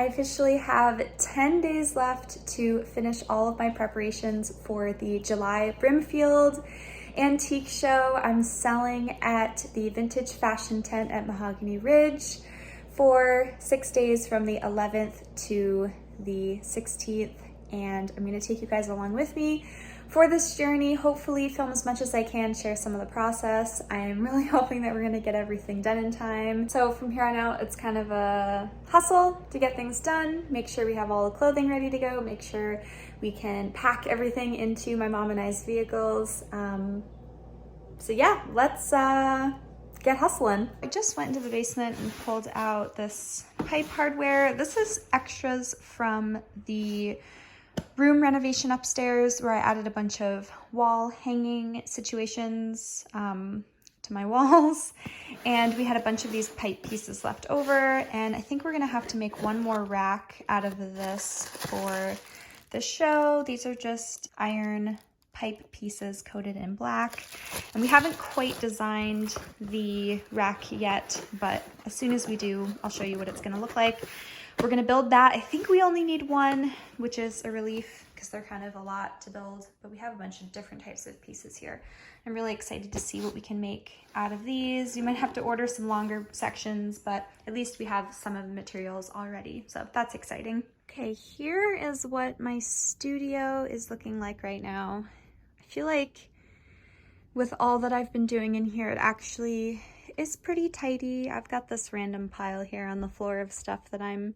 I officially have 10 days left to finish all of my preparations for the July Brimfield Antique Show. I'm selling at the Vintage Fashion Tent at Mahogany Ridge for 6 days from the 11th to the 16th, and I'm going to take you guys along with me for this journey. Hopefully film as much as I can, share some of the process. I am really hoping that we're gonna get everything done in time. So from here on out, it's kind of a hustle to get things done, make sure we have all the clothing ready to go, make sure we can pack everything into my mom and I's vehicles. So yeah, let's get hustling. I just went into the basement and pulled out this pipe hardware. This is extras from the room renovation upstairs where I added a bunch of wall hanging situations to my walls, and we had a bunch of these pipe pieces left over, and I think we're gonna have to make one more rack out of this for the show. These are just iron pipe pieces coated in black, and we haven't quite designed the rack yet, but as soon as we do, I'll show you what it's gonna look like. We're gonna build that. I think we only need one, which is a relief because they're kind of a lot to build, but we have a bunch of different types of pieces here. I'm really excited to see what we can make out of these. You might have to order some longer sections, but at least we have some of the materials already, so that's exciting. Okay, here is what my studio is looking like right now. I feel like with all that I've been doing in here, it actually is pretty tidy. I've got this random pile here on the floor of stuff that I'm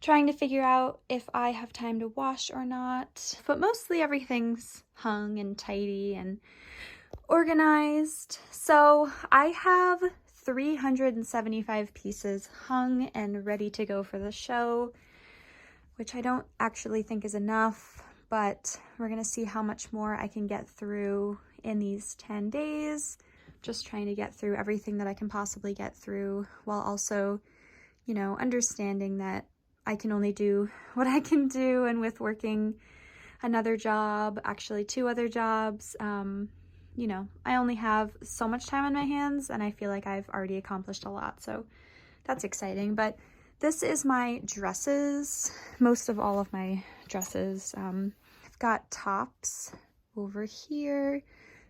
trying to figure out if I have time to wash or not. But mostly everything's hung and tidy and organized. So I have 375 pieces hung and ready to go for the show, which I don't actually think is enough, but we're gonna see how much more I can get through in these 10 days. Just trying to get through everything that I can possibly get through, while also, you know, understanding that I can only do what I can do, and with working another job, actually 2 other jobs, you know, I only have so much time on my hands, and I feel like I've already accomplished a lot, so that's exciting. But this is my dresses, most of all of my dresses. I've got tops over here,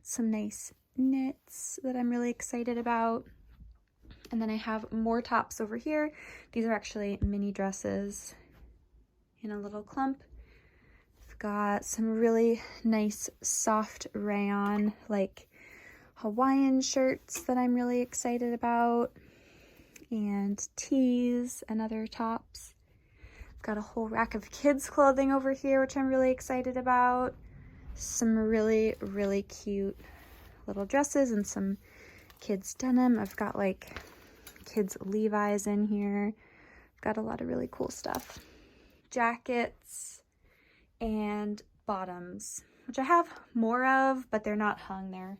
some nice knits that I'm really excited about. And then I have more tops over here. These are actually mini dresses in a little clump. I've got some really nice soft rayon, like Hawaiian shirts that I'm really excited about, and tees and other tops. I've got a whole rack of kids clothing over here, which I'm really excited about. Some really, really cute little dresses and some kids denim. I've got like kids Levi's in here. I've got a lot of really cool stuff. Jackets and bottoms, which I have more of, but they're not hung. They're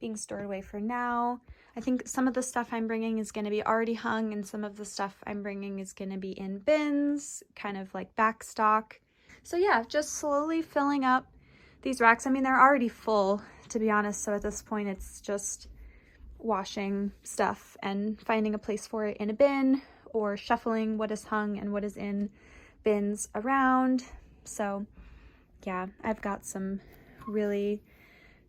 being stored away for now. I think some of the stuff I'm bringing is going to be already hung, and some of the stuff I'm bringing is going to be in bins, kind of like back stock. So yeah, just slowly filling up these racks. I mean, they're already full, to be honest, so at this point it's just washing stuff and finding a place for it in a bin, or shuffling what is hung and what is in bins around. So yeah, I've got some really,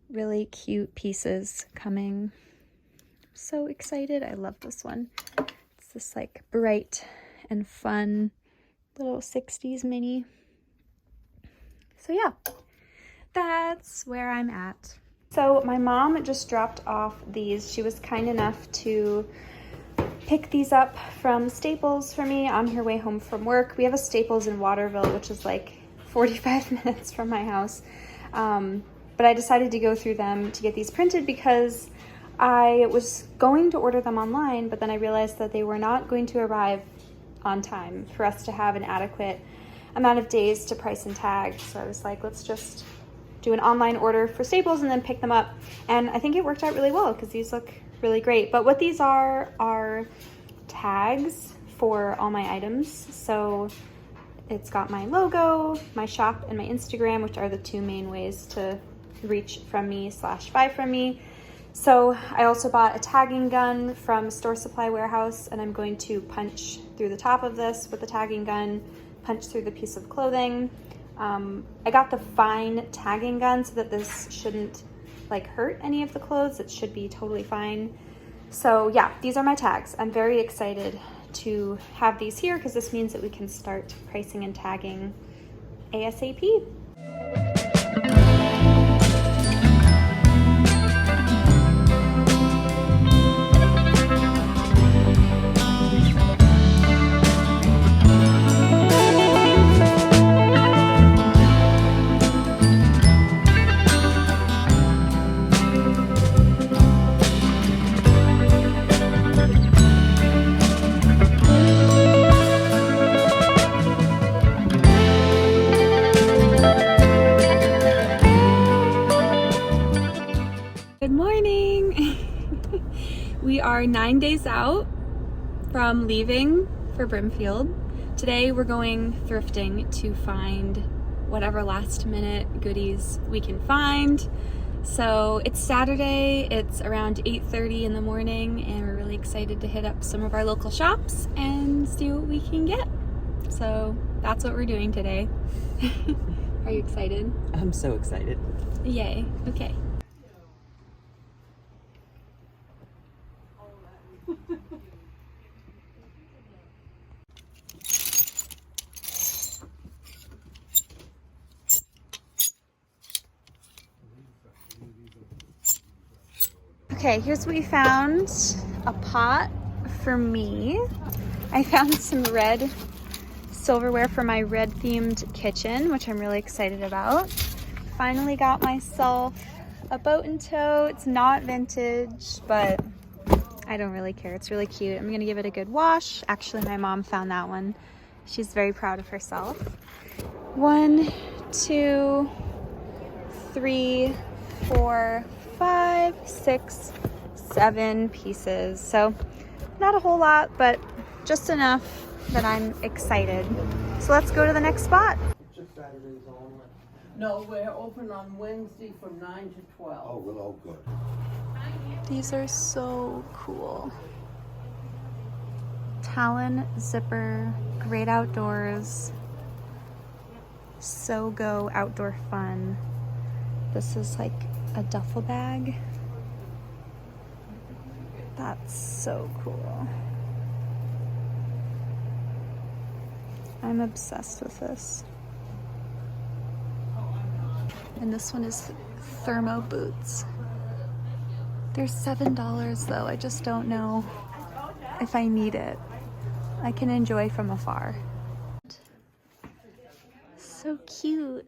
really cute pieces coming. I'm so excited. I love this one. It's this like bright and fun little 60s mini. So yeah, that's where I'm at. So my mom just dropped off these. She was kind enough to pick these up from Staples for me on her way home from work. We have a Staples in Waterville, which is like 45 minutes from my house. But I decided to go through them to get these printed because I was going to order them online, but then I realized that they were not going to arrive on time for us to have an adequate amount of days to price and tag. So I was like, let's just do an online order for Staples and then pick them up. And I think it worked out really well because these look really great. But what these are tags for all my items. So it's got my logo, my shop, and my Instagram, which are the 2 main ways to reach from me / buy from me. So I also bought a tagging gun from Store Supply Warehouse, and I'm going to punch through the top of this with the tagging gun, punch through the piece of clothing. I got the fine tagging gun so that this shouldn't like hurt any of the clothes. It should be totally fine. So yeah, these are my tags. I'm very excited to have these here because this means that we can start pricing and tagging ASAP. Good morning! We are 9 days out from leaving for Brimfield. Today we're going thrifting to find whatever last minute goodies we can find. So it's Saturday, it's around 8:30 in the morning, and we're really excited to hit up some of our local shops and see what we can get. So that's what we're doing today. Are you excited? I'm so excited. Yay, okay. Okay, here's what we found. A pot for me. I found some red silverware for my red themed kitchen, which I'm really excited about. Finally got myself a boat and tow. It's not vintage, but I don't really care. It's really cute. I'm gonna give it a good wash. Actually, my mom found that one. She's very proud of herself. 1, 2, 3, 4, 5, 6, 7 pieces. So not a whole lot, but just enough that I'm excited. So let's go to the next spot. Just Saturdays only. No, we're open on Wednesday from 9 to 12. Oh, well, oh, good. These are so cool. Talon zipper, great outdoors. So go outdoor fun. This is like a duffel bag. That's so cool. I'm obsessed with this. And this one is thermo boots. They're $7 though. I just don't know if I need it. I can enjoy from afar. So cute.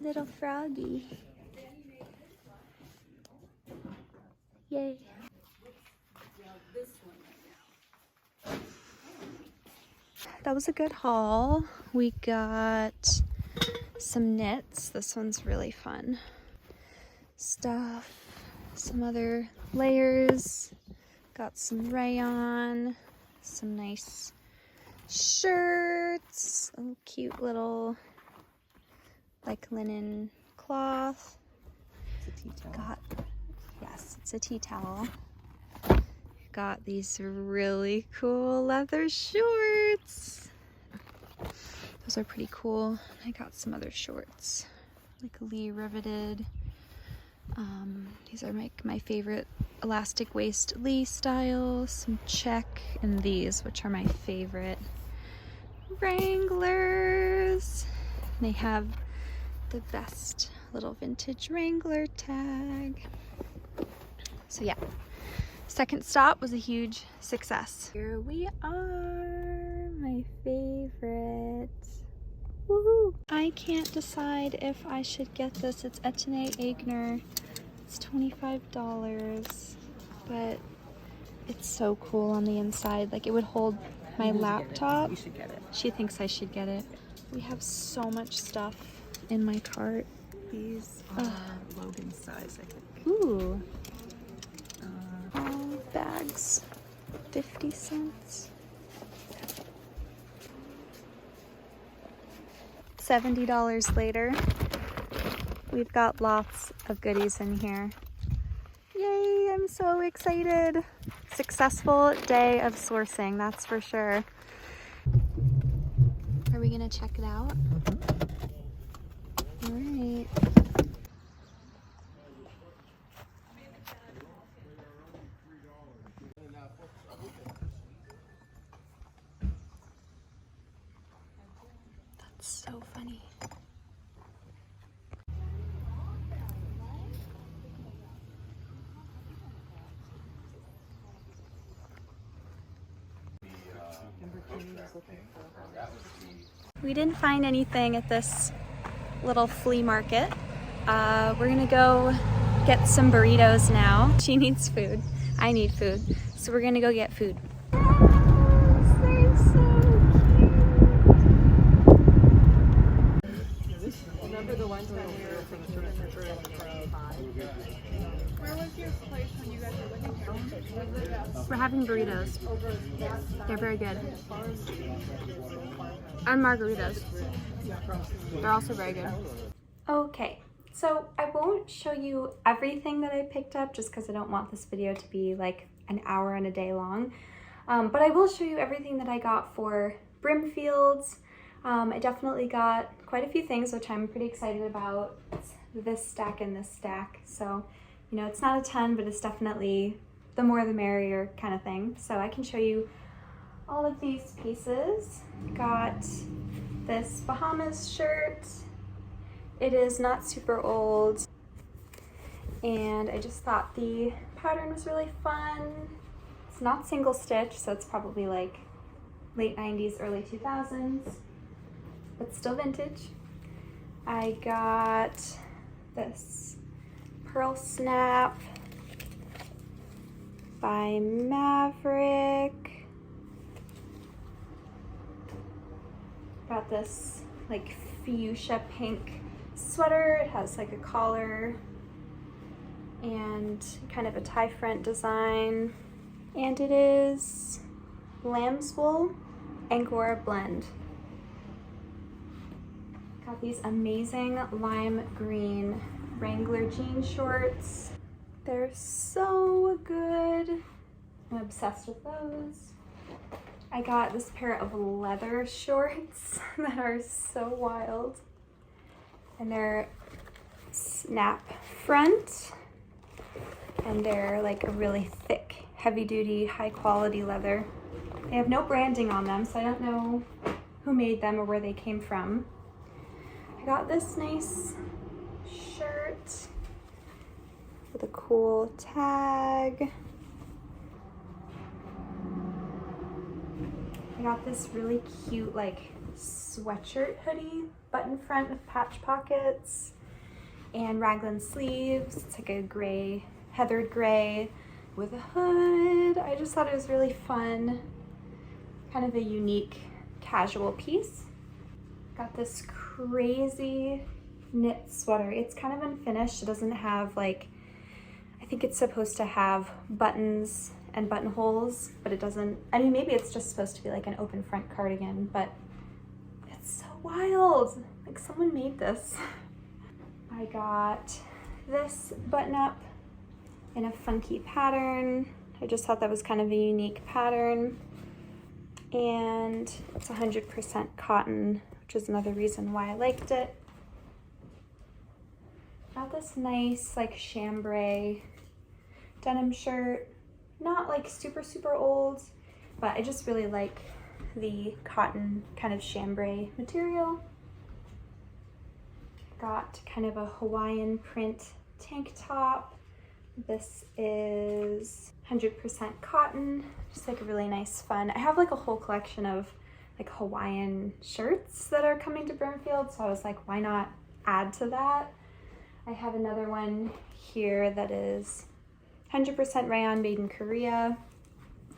Little froggy. Yay. That was a good haul. We got some knits. This one's really fun. Stuff. Some other layers. Got some rayon. Some nice shirts. A cute little like linen cloth. It's a tea towel. Yes, it's a tea towel. Got these really cool leather shorts. Those are pretty cool. I got some other shorts, like Lee riveted. These are my favorite elastic waist Lee style, some check, and these, which are my favorite Wranglers. They have the best little vintage Wrangler tag. So yeah, second stop was a huge success. Here we are, my favorite. Woohoo! I can't decide if I should get this. It's Etienne Aigner. It's $25, but it's so cool on the inside. Like it would hold my laptop. You should get it. She thinks I should get it. We have so much stuff in my cart. These Logan size, I think. Ooh. All bags, 50 cents. $70 later, we've got lots of goodies in here. Yay! so excited. Successful day of sourcing, that's for sure. Are we gonna check it out? All right. That's so funny. We didn't find anything at this little flea market. We're gonna go get some burritos now. She needs food. I need food. So we're gonna go get food. They're so cute. Remember the one time we were from Where was your place when you guys were living here? We're having burritos. They're very good. And margaritas. They're also very good. Okay, so I won't show you everything that I picked up just because I don't want this video to be like an hour and a day long. But I will show you everything that I got for Brimfields. I definitely got quite a few things, which I'm pretty excited about. It's this stack and this stack. So, you know, it's not a ton, but it's definitely the more the merrier kind of thing. So I can show you all of these pieces. Got this Bahamas shirt. It is not super old. And I just thought the pattern was really fun. It's not single stitch, so it's probably like late 90s, early 2000s, but still vintage. I got this Pearl Snap by Maverick. Got this like fuchsia pink sweater. It has like a collar and kind of a tie front design. And it is lamb's wool Angora blend. Got these amazing lime green Wrangler jean shorts. They're so good. I'm obsessed with those. I got this pair of leather shorts that are so wild. And they're snap front. And they're like a really thick, heavy duty, high quality leather. They have no branding on them, so I don't know who made them or where they came from. I got this nice shirt with a cool tag. I got this really cute like sweatshirt hoodie, button front with patch pockets and raglan sleeves. It's like a gray, heathered gray with a hood. I just thought it was really fun. Kind of a unique casual piece. Got this crazy knit sweater. It's kind of unfinished. It doesn't have like, I think it's supposed to have buttons and buttonholes, but it doesn't. I mean, maybe it's just supposed to be like an open front cardigan, but it's so wild. Like someone made this. I got this button up in a funky pattern. I just thought that was kind of a unique pattern. And it's 100% cotton, which is another reason why I liked it. Got this nice like chambray denim shirt. Not like super, super old, but I just really like the cotton kind of chambray material. Got kind of a Hawaiian print tank top. This is 100% cotton, just like a really nice fun. I have like a whole collection of like Hawaiian shirts that are coming to Brimfield, so I was like, why not add to that? I have another one here that is 100% rayon, made in Korea.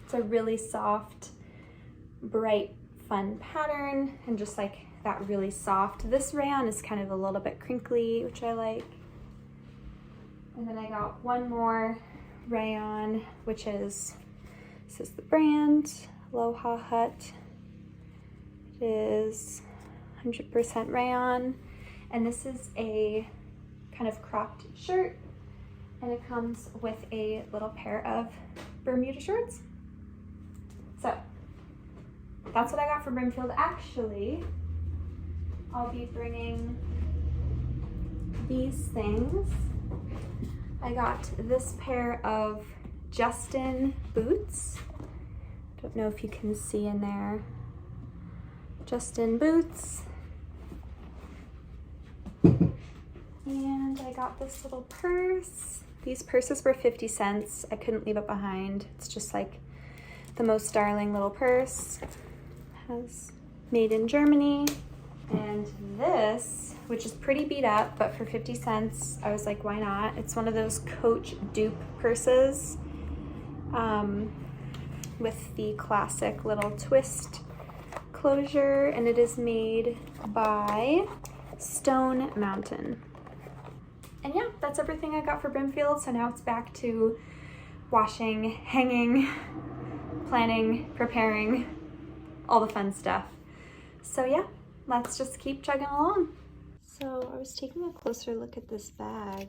It's a really soft, bright, fun pattern, and just like that really soft. This rayon is kind of a little bit crinkly, which I like. And then I got one more rayon, which is, this is the brand, Aloha Hut. It is 100% rayon, and this is a kind of cropped shirt. and it comes with a little pair of Bermuda shorts. So that's what I got from Brimfield. Actually, I'll be bringing these things. I got this pair of Justin boots. Don't know if you can see in there. Justin boots. And I got this little purse. These purses were 50 cents. I couldn't leave it behind. It's just like the most darling little purse. Has made in Germany. And this, which is pretty beat up, but for 50 cents, I was like, why not? It's one of those Coach dupe purses with the classic little twist closure, and it is made by Stone Mountain. And yeah, that's everything I got for Brimfield. So now it's back to washing, hanging, planning, preparing, all the fun stuff. So yeah, let's just keep chugging along. So I was taking a closer look at this bag.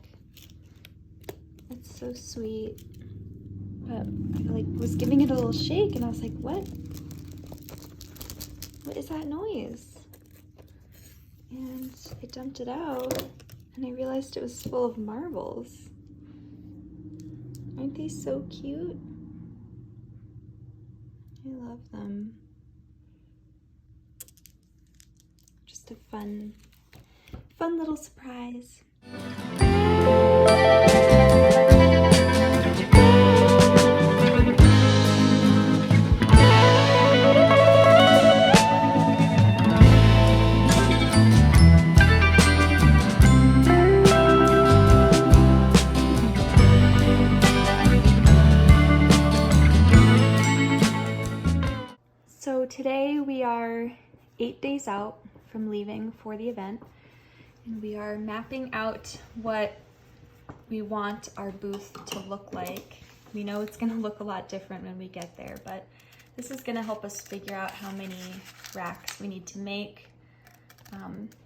It's so sweet. But I was giving it a little shake and I was like, what? What is that noise? And I dumped it out and I realized it was full of marbles. Aren't they so cute? I love them. Just a fun little surprise. So today we are 8 days out from leaving for the event, and we are mapping out what we want our booth to look like. We know it's gonna look a lot different when we get there, but this is gonna help us figure out how many racks we need to make.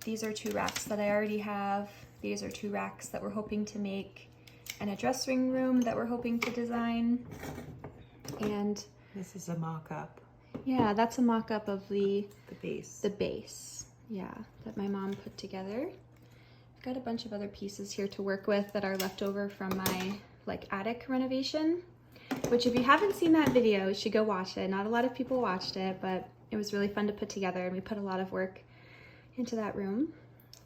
These are 2 racks that I already have. These are 2 racks that we're hoping to make, and a dressing room that we're hoping to design. And this is a mock-up. Yeah, that's a mock-up of the base. The base, yeah, that my mom put together. I've got a bunch of other pieces here to work with that are left over from my attic renovation, which if you haven't seen that video, you should go watch it. Not a lot of people watched it, but it was really fun to put together, and we put a lot of work into that room.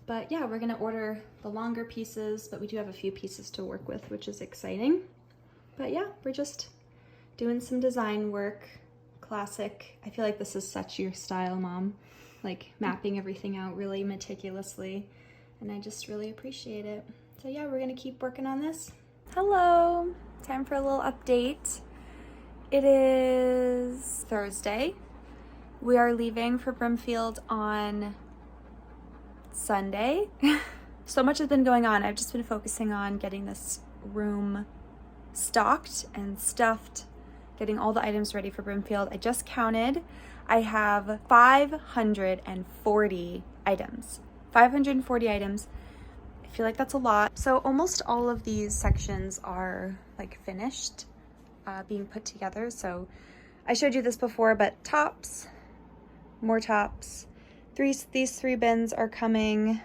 But yeah, we're gonna order the longer pieces, but we do have a few pieces to work with, which is exciting. But yeah, we're just doing some design work. Classic. I feel like this is such your style, Mom. Like mapping everything out really meticulously, and I just really appreciate it. So yeah, we're gonna keep working on this. Hello, time for a little update. It is Thursday. We are leaving for Brimfield on Sunday. So much has been going on. I've just been focusing on getting this room stocked and stuffed, getting all the items ready for Brimfield. I just counted. I have 540 items. 540 items. I feel like that's a lot. So almost all of these sections are finished, being put together. So I showed you this before, but tops, more tops. These 3 bins are coming.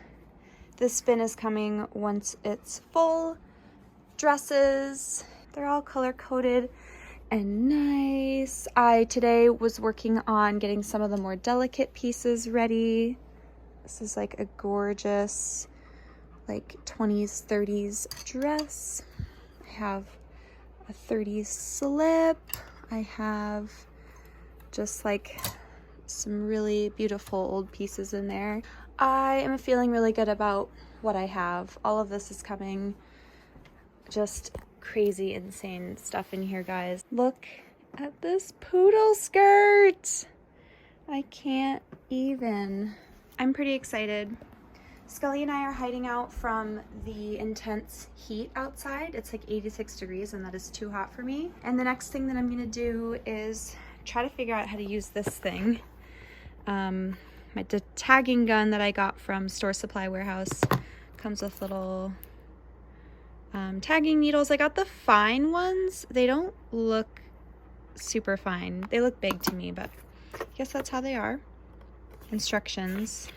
This bin is coming once it's full. Dresses, they're all color-coded and nice. I today was working on getting some of the more delicate pieces ready. This is a gorgeous 20s, 30s dress. I have a 30s slip. I have just some really beautiful old pieces in there. I am feeling really good about what I have. All of this is coming. Just crazy, insane stuff in here, guys. Look at this poodle skirt. I can't even. I'm pretty excited. Scully and I are hiding out from the intense heat outside. It's 86 degrees and that is too hot for me. And the next thing that I'm gonna do is try to figure out how to use this thing. The tagging gun that I got from Store Supply Warehouse comes with little tagging needles. I got the fine ones. They don't look super fine. They look big to me, but I guess that's how they are. Instructions.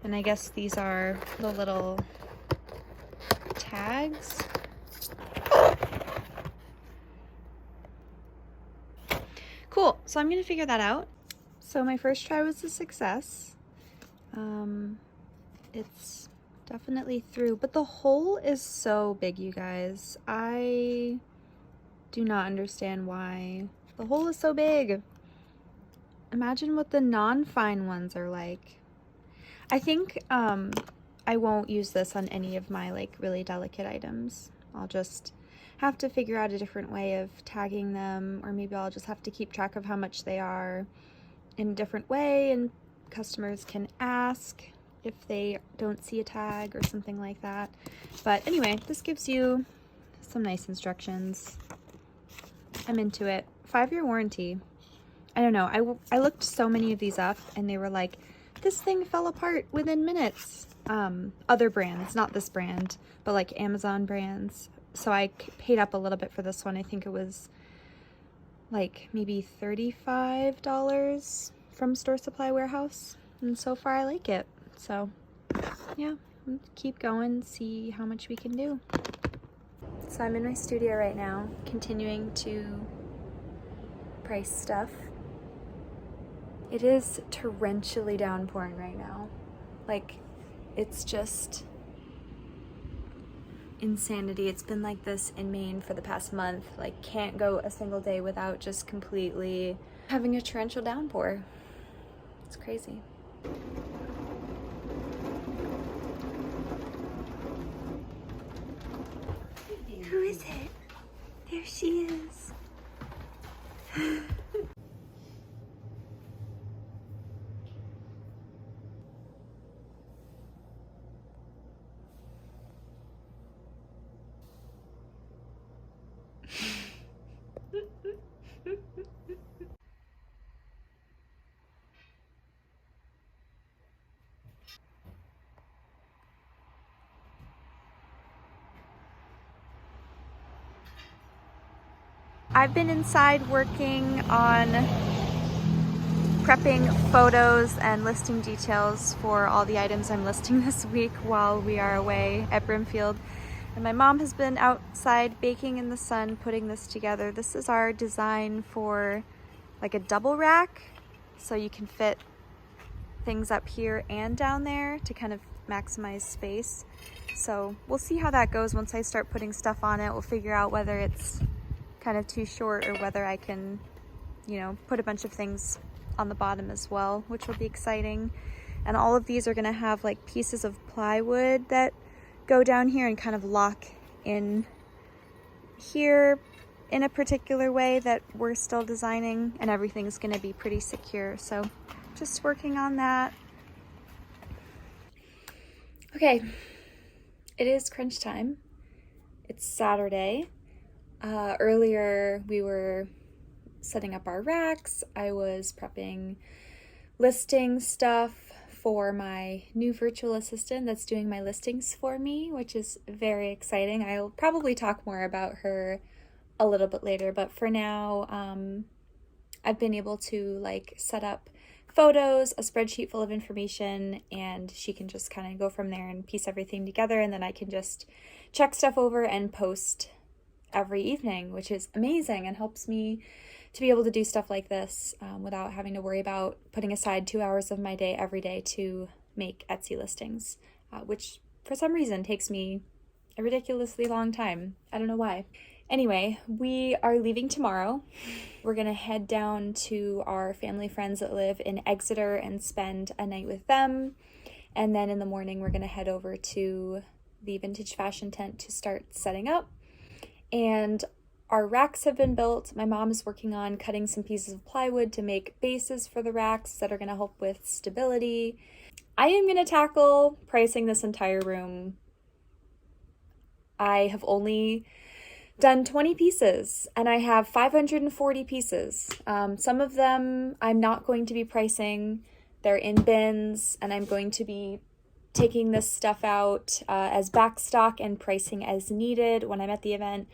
And I guess these are the little tags. Cool, so I'm gonna figure that out. So my first try was a success. It's definitely through, but the hole is so big, you guys. I do not understand why the hole is so big. Imagine what the non-fine ones are like. I think I won't use this on any of my like really delicate items. I'll just have to figure out a different way of tagging them, or maybe I'll just have to keep track of how much they are in a different way, and customers can ask if they don't see a tag or something like that. But anyway, this gives you some nice instructions. I'm into it. 5-year warranty. I don't know, I looked so many of these up and they were like, this thing fell apart within minutes. Other brands, not this brand, but like Amazon brands. So I paid up a little bit for this one. I think it was like maybe $35 from Store Supply Warehouse. And so far I like it. So yeah, keep going, see how much we can do. So I'm in my studio right now, continuing to price stuff. It is torrentially downpouring right now. Like, it's just insanity. It's been like this in Maine for the past month. Like, can't go a single day without just completely having a torrential downpour. It's crazy. Who is it? There she is. I've been inside working on prepping photos and listing details for all the items I'm listing this week while we are away at Brimfield. And my mom has been outside baking in the sun, putting this together. This is our design for like a double rack, so you can fit things up here and down there to kind of maximize space. So we'll see how that goes once I start putting stuff on it. We'll figure out whether it's kind of too short or whether I can, you know, put a bunch of things on the bottom as well, which will be exciting. And all of these are gonna have like pieces of plywood that go down here and kind of lock in here in a particular way that we're still designing, and everything's gonna be pretty secure. So just working on that. Okay, it is crunch time. It's Saturday. Earlier we were setting up our racks. I was prepping listing stuff for my new virtual assistant that's doing my listings for me, which is very exciting. I'll probably talk more about her a little bit later, but for now, I've been able to like set up photos, a spreadsheet full of information, and she can just kind of go from there and piece everything together, and then I can just check stuff over and post every evening, which is amazing and helps me to be able to do stuff like this without having to worry about putting aside 2 hours of my day every day to make Etsy listings, which for some reason takes me a ridiculously long time. I don't know why. Anyway, we are leaving tomorrow. We're gonna head down to our family friends that live in Exeter and spend a night with them. And then in the morning, we're gonna head over to the vintage fashion tent to start setting up. And our racks have been built. My mom is working on cutting some pieces of plywood to make bases for the racks that are gonna help with stability. I am gonna tackle pricing this entire room. I have only done 20 pieces and I have 540 pieces. Some of them I'm not going to be pricing. They're in bins and I'm going to be taking this stuff out as back stock and pricing as needed when I'm at the event.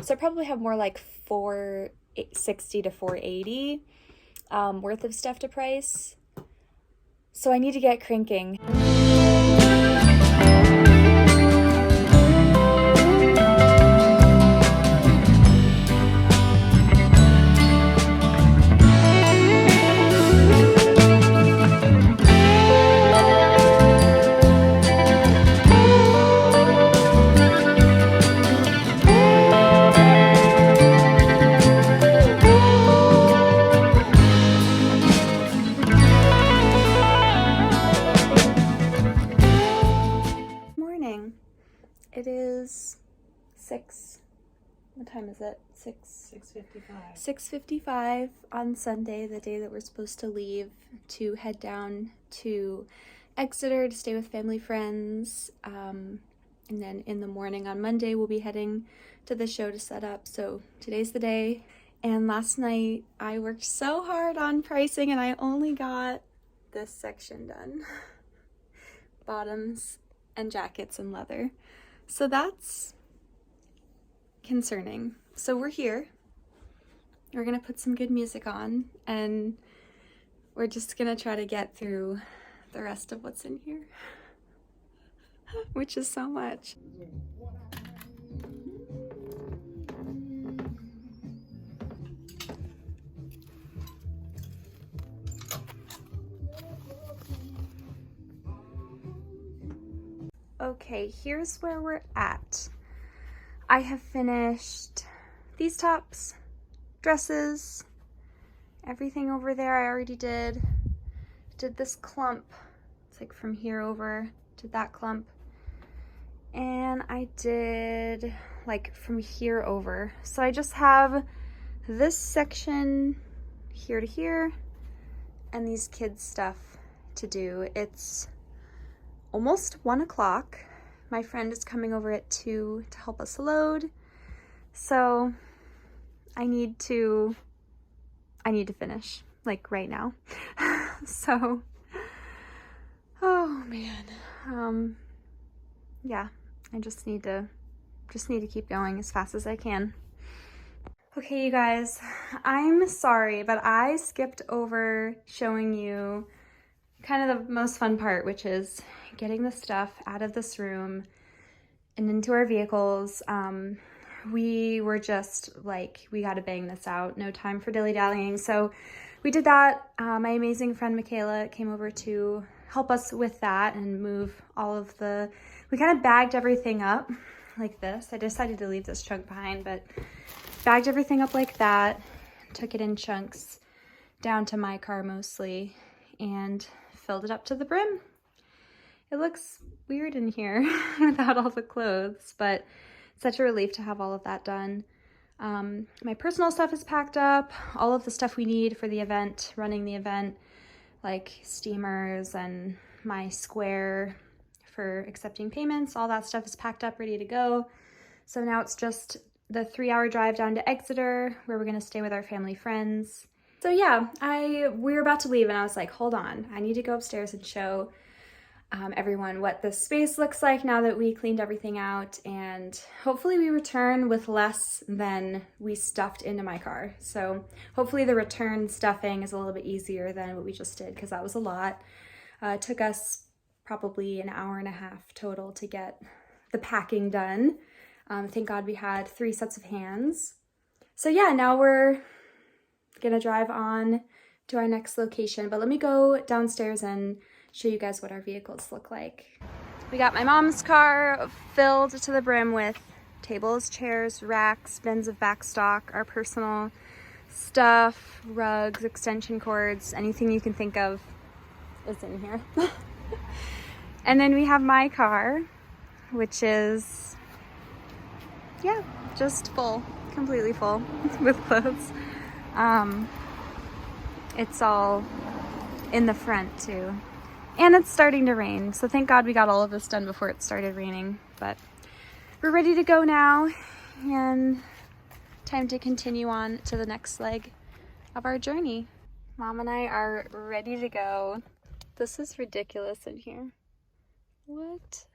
So I probably have more like $460 to $480 worth of stuff to price. So I need to get cranking. It is 6, what time is it? 6:55. 6:55 on Sunday, the day that we're supposed to leave to head down to Exeter to stay with family friends. And then in the morning on Monday, we'll be heading to the show to set up. So today's the day. And last night I worked so hard on pricing and I only got this section done. Bottoms and jackets and leather. So that's concerning. So we're here. We're gonna put some good music on and we're just gonna try to get through the rest of what's in here, which is so much. Okay, here's where we're at. I have finished these tops, dresses, everything over there I already did. Did this clump. It's like from here over to that clump. And I did like from here over. So I just have this section here to here and these kids stuff to do. It's almost 1 o'clock. My friend is coming over at 2 to help us load. So I need to finish like right now. So, oh man. Yeah, I just need to keep going as fast as I can. Okay, you guys, I'm sorry, but I skipped over showing you kind of the most fun part, which is getting the stuff out of this room and into our vehicles. We were just like, we gotta bang this out, no time for dilly-dallying. So we did that. My amazing friend Michaela came over to help us with that and move all of the, we kind of bagged everything up like this. I decided to leave this chunk behind, but bagged everything up like that, took it in chunks down to my car mostly, and filled it up to the brim. It looks weird in here without all the clothes, but it's such a relief to have all of that done. My personal stuff is packed up, all of the stuff we need for the event, running the event, like steamers and my square for accepting payments, all that stuff is packed up, ready to go. So now it's just the 3-hour drive down to Exeter, where we're gonna stay with our family friends. So yeah, we were about to leave and I was like, hold on, I need to go upstairs and show everyone what this space looks like now that we cleaned everything out, and hopefully we return with less than we stuffed into my car. So hopefully the return stuffing is a little bit easier than what we just did, because that was a lot. It took us probably an hour and a half total to get the packing done. Thank God we had 3 sets of hands. So yeah, now we're gonna drive on to our next location, but let me go downstairs and show you guys what our vehicles look like. We got my mom's car filled to the brim with tables, chairs, racks, bins of backstock, our personal stuff, rugs, extension cords, anything you can think of is in here. And then we have my car, which is, yeah, just full, completely full with clothes. It's all in the front too. And it's starting to rain, so thank God we got all of this done before it started raining. But we're ready to go now, and time to continue on to the next leg of our journey. Mom and I are ready to go. This is ridiculous in here. What?